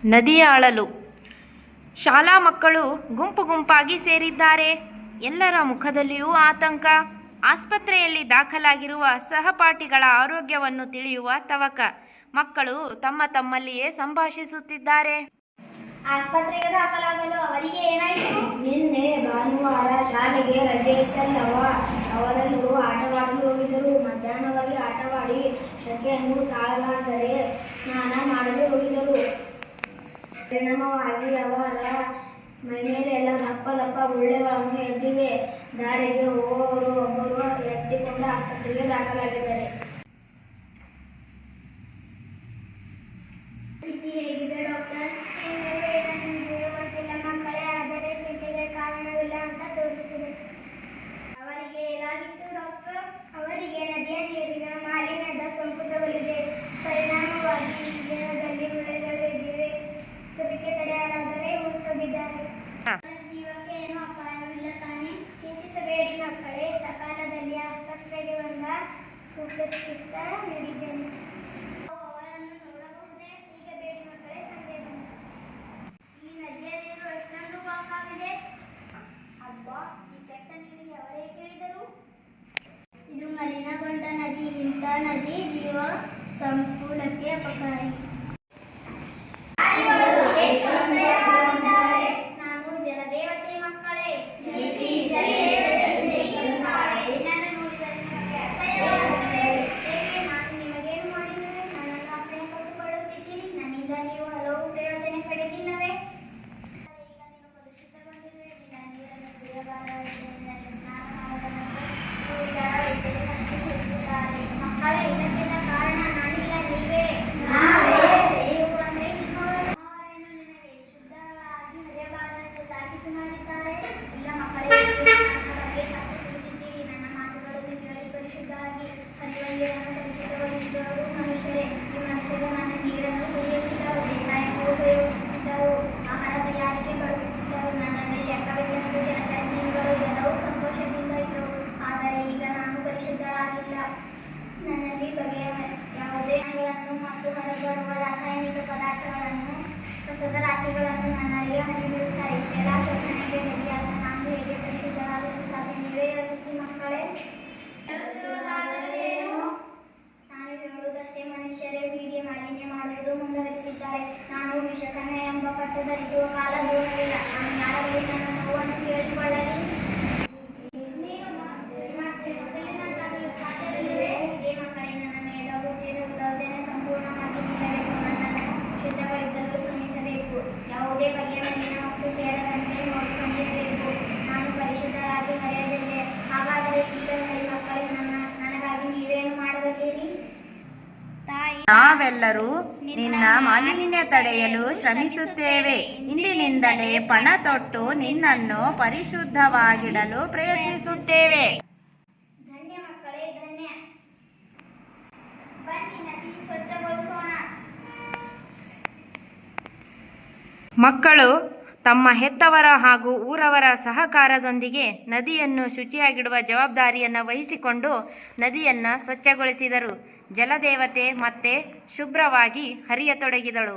ನದಿಯ ಅಳಲು. ಶಾಲಾ ಮಕ್ಕಳು ಗುಂಪು ಗುಂಪಾಗಿ ಸೇರಿದ್ದಾರೆ. ಎಲ್ಲರ ಮುಖದಲ್ಲಿಯೂ ಆತಂಕ. ಆಸ್ಪತ್ರೆಯಲ್ಲಿ ದಾಖಲಾಗಿರುವ ಸಹಪಾಠಿಗಳ ಆರೋಗ್ಯವನ್ನು ತಿಳಿಯುವ ತವಕ. ಮಕ್ಕಳು ತಮ್ಮಲ್ಲಿಯೇ ಸಂಭಾಷಿಸುತ್ತಿದ್ದಾರೆ. ಆಸ್ಪತ್ರೆಗೆ ದಾಖಲಾಗಲು ಅವರಿಗೆ ಏನಾಯಿತು? ನಿನ್ನೆ ಭಾನುವಾರ ಶಾಲೆಗೆ ರಜೆ ಇತ್ತಲ್ಲವ, ಅವರೆಲ್ಲರೂ ಆಟವಾಡಲು ಹೋಗಿದ್ದರು. ಮಧ್ಯಾಹ್ನವರೆಗೆ ಆಟವಾಡಿ ಶೆಕೆಯನ್ನು ತಾಳಲಾಗದೆ ಸ್ನಾನ ಮಾಡಲು ಹೋಗಿದ್ದರು. ಪರಿಣಾಮವಾಗಿ ಅವರ ಮೈಮೇಲೆ ಎಲ್ಲ ದಪ್ಪ ದಪ್ಪ ಗುಳ್ಳೆಗಳನ್ನು ಎದ್ದಿವೆ. ದಾರಿಗೆ ಹೋಗುವವರು ಒಬ್ಬರು ಎತ್ತಿಕೊಂಡು ಆಸ್ಪತ್ರೆಗೆ ದಾಖಲಾಗಿದ್ದಾರೆ. ಸ್ಥಿತಿ ಹೇಗಿದೆ ಡಾಕ್ಟರ್? ಗೊತ್ತಿಲ್ಲ ಮಕ್ಕಳೇ, ಆದರೆ ಚಿಂತೆಗೆ ಕಾರಣವಿಲ್ಲ ಅಂತ ತೋರುತ್ತದೆ. ಅವರಿಗೆ ಏನಾಗಿತ್ತು ಡಾಕ್ಟರ್? ಅವರಿಗೆ ನದಿಯ ನೀರಿನ ಮಾಲಿನ್ಯದ ಸೋಂಕು ತಗುಲಿದೆ. ಪರಿಣಾಮವಾಗಿ ದೇಹದಲ್ಲಿ ಗುಳ್ಳೆಗಳು ಎದ್ದಿವೆ. ತುರಿಕೆ ತಡೆಯಲಾದರೆ ಹೋಗಿದ್ದಾರೆ. ಜೀವಕ್ಕೆ ಏನೂ ಅಪಾಯವಿಲ್ಲ ತಾನೇ? ಚಿಂತಿಸಬೇಡಿ ಮಕ್ಕಳೇ, ಸಕಾಲದಲ್ಲಿ ಆಸ್ಪತ್ರೆಗೆ ಬಂದ ಸೂಕ್ತ ಚಿಕಿತ್ಸೆ ನೀಡಿದ್ದೇನೆ. ಅವರನ್ನು ನೋಡಬಹುದೇ? ಈಗ ಬೇಡಿ ಮಕ್ಕಳೇ, ಸಂಜೆ ಬನ್ನಿ. ಈ ನದಿಯ ನೀರು ಎಷ್ಟೊಂದು ಬಾಕಾಗಿದೆ. ಅಬ್ಬಾ, ಈ ಕೆಟ್ಟ ನೀರಿಗೆ ಅವರೇ ಕೇಳಿದರು. ಇದು ಮಲಿನಗೊಂಡ ನದಿ. ಇಂಥ ನದಿ ಜೀವ ಸಂಕುಲಕ್ಕೆ ಅಪಕಾರಿ. ನಾನು ಜಲದೇವತೆ ಮಕ್ಕಳೇ. ನಾನು ನೋಡಿದರೆ ನಿಮಗೆ ಅಸಹ್ಯವಾಗುತ್ತದೆ. ಏಕೆ? ನಾನು ನಿಮಗೇನು ಮಾಡಿದರೆ ನನ್ನನ್ನು ಅಸಹ್ಯ ಪಟ್ಟುಕೊಳ್ಳುತ್ತಿದ್ದೀರಿ? ನನ್ನಿಂದ ನೀವು ಹಲವು ಪ್ರಯೋಜನ ಪಡೆದಿಲ್ಲವೇ? ಈಗ ನೀನು ಪರಿಶುದ್ಧಗೊಂಡಿರುವೆ. ನಿನ್ನ ನೀರನ್ನು ಕುಡಿಯಬಾರದೆಂದು ನಿನಗೆ ಸ್ನಾನ ಮಾಡಬಾರದು ವೈದ್ಯರು ತಿಳಿಸುತ್ತಾರೆ. ಮಕ್ಕಳೇ, ಇದಕ್ಕೆಲ್ಲ ಕಾರಣ ನಾನಿಲ್ಲ, ನೀವೇ. ನೀವು ಅಂದರೆ ನಿಮ್ಮವರು. ಅವರೇನು ನಿನಗೆ ಶುದ್ಧರಾಗಿ ಹರಿಯಬಾರದೆಂದು ತಾಕೀತು ಮಾಡಿದ್ದಾರೆ? ಇಲ್ಲ ಮಕ್ಕಳೇ, ನೀವು ನನ್ನ ಬಗ್ಗೆ ತಪ್ಪು ತಿಳಿದಿದ್ದೀರಿ. ನನ್ನ ಮಾತುಗಳನ್ನು ಕೇಳಿ ಪರಿಶುದ್ಧರಾಗಿ ಹರಿಯುವಲ್ಲಿ ನನ್ನ ಪರಿಶುದ್ಧಗೊಳಿಸಿದವರು ಮನುಷ್ಯರೇ. ಈ ಮನುಷ್ಯರು ನನ್ನ ನೀರನ್ನು ಕುಡಿಯುತ್ತಿದ್ದರು, ಬೇಸಾಯಕ್ಕೂ ಉಪಯೋಗಿಸುತ್ತಿದ್ದರು, ಆಹಾರ ತಯಾರಿಕೆ ಬಳಸುತ್ತಿದ್ದರು. ನನ್ನಲ್ಲಿ ಲೆಕ್ಕವಿಲ್ಲಷ್ಟು ಜಲಚರ ಜೀವಿಗಳು ಎಲ್ಲವೂ ಸಂತೋಷದಿಂದ ಇದ್ದವು. ಆದರೆ ಈಗ ನಾನು ಪರಿಶುದ್ಧಳಾಗಿಲ್ಲ. ನನ್ನಲ್ಲಿ ಬಗೆಯ ಯಾವುದೇ ಪ್ರಾಣಿಗಳನ್ನು ಮತ್ತು ಹೊರಬರುವ ರಾಸಾಯನಿಕ ಪದಾರ್ಥಗಳನ್ನು, ಕಸದ ರಾಶಿಗಳನ್ನು ನನ್ನಲ್ಲಿ ಹರಿಬಿಡುತ್ತಾರೆ. ಇಷ್ಟೆಲ್ಲ ಶೋಷಣೆಗೆ ಬಲಿಯಾದ ನಾನು ಹೇಗೆ ಪರಿಶುದ್ಧರಾಗಲು ಸಾಧ್ಯ? ನೀವೇ ಯೋಚಿಸಿ ಮಕ್ಕಳೇ. ನಾನು ಹೇಳುವುದಷ್ಟೇ. ಮನುಷ್ಯರೇ ಹೀಗೆ ಮಾಲಿನ್ಯ ಮಾಡುವುದು ಮುಂದುವರಿಸಿದ್ದಾರೆ. ನಾನು ವಿಷಕನ್ಯ ಎಂಬ ಪಟ್ಟು ಧರಿಸುವ ಕಾಲ ದೂರವಿಲ್ಲ. ನಾನು ಯಾರ ಬಳಿ ನನ್ನ ನೋವನ್ನು ಕೇಳಿಕೊಳ್ಳಲಿ? ನೀನು ಮತ್ತೆ ಮೊದಲಿನಂತಾಗಲು ಸಾಧ್ಯವಿಲ್ಲವೇ? ಇದೇ ಮಕ್ಕಳೇ, ನನ್ನ ಮೇಲಾಗುತ್ತಿರುವ ದೌರ್ಜನ್ಯ ಸಂಪೂರ್ಣವಾಗಿ ನಿಲ್ಲಬೇಕು. ನನ್ನನ್ನು ಶುದ್ಧಗೊಳಿಸಲು ಶ್ರಮಿಸಬೇಕು. ಯಾವುದೇ ಬಗೆಯ ಮಲಿನ ವಸ್ತು ಸೇರದಂತೆ ನೋಡಿಕೊಂಡಿರಬೇಕು. ನಾನು ಪರಿಶುದ್ಧರಾಗಿ ಮರೆಯದಿದ್ದೆ. ಹಾಗಾದರೆ ಈಗ ಹೇಳಿ ಮಕ್ಕಳೇ, ನನಗಾಗಿ ನೀವೇನು ಮಾಡಬಲ್ಲಿರಿ? ನಾವೆಲ್ಲರೂ ನಿನ್ನ ಮಾಲಿನ್ಯ ತಡೆಯಲು ಶ್ರಮಿಸುತ್ತೇವೆ. ಇಂದಿನಿಂದಲೇ ಪಣ ತೊಟ್ಟು ನಿನ್ನನ್ನು ಪರಿಶುದ್ಧವಾಗಿಡಲು ಪ್ರಯತ್ನಿಸುತ್ತೇವೆ. ಧನ್ಯ ಮಕ್ಕಳೇ, ಧನ್ಯ. ಬನ್ನಿ, ನದಿ ಸ್ವಚ್ಛಗೊಳಿಸೋಣ. ಮಕ್ಕಳು ತಮ್ಮ ಹೆತ್ತವರ ಹಾಗೂ ಊರವರ ಸಹಕಾರದೊಂದಿಗೆ ನದಿಯನ್ನು ಶುಚಿಯಾಗಿಡುವ ಜವಾಬ್ದಾರಿಯನ್ನು ವಹಿಸಿಕೊಂಡು ನದಿಯನ್ನು ಸ್ವಚ್ಛಗೊಳಿಸಿದರು. ಜಲದೇವತೆ ಮತ್ತೆ ಶುಭ್ರವಾಗಿ ಹರಿಯತೊಡಗಿದಳು.